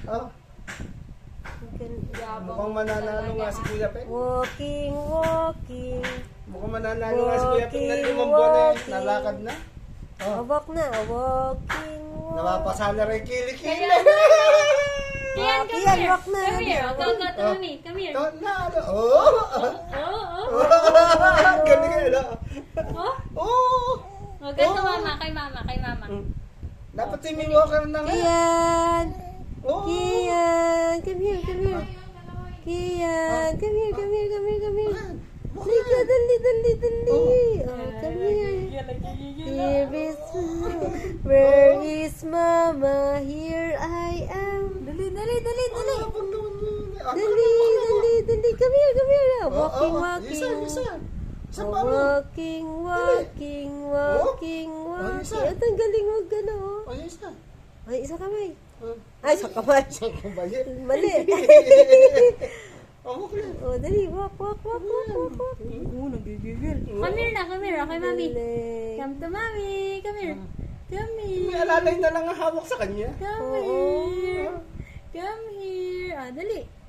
Oh, Yabang mukhang mananalo nga si Kuya Peng. Walking, walking. Mukhang mananalo nga si Kuya Peng ng 5 buwan eh. Walking. Nalakad na. Oh, Awak na, walking, walking. napapasana rin kilikili. Kian, come Kian, here. walk na. Come here. Go to mommy. Come here. Nalo. Oh! Oh. Galing na. Oh. Oh! Oh, ganito mama. Kay mama. Kay mama. Dapat si Mimi Walker na nga. Kian, Oh! Kian, come here, come here. Kian, come here, come here, come here, come here. Lika, dali, dali, dali. Oh, come here. Here is where is Mama? Here I am. Dali, dali, dali, dali. Dali, dali, dali. Come here, come here. Walking, walking. Isa Oh, pa mo. walking, walking, walking, walking. isa. Ito, ang galing mo gano. Oh, isa. Ay, isa kamay. Ay, isa kamay. Saan ka ba yan? Mali. Oh, okay. Oh, dali, walk, walk, walk, walk, walk, walk. Oh, nagigigil. Come here na. Come here. Kay mami. Galing. Come to mommy. Come here. Come here. May alalay na lang ang hawak sa kanya. Come Oo. here. Come here. Ah, dali.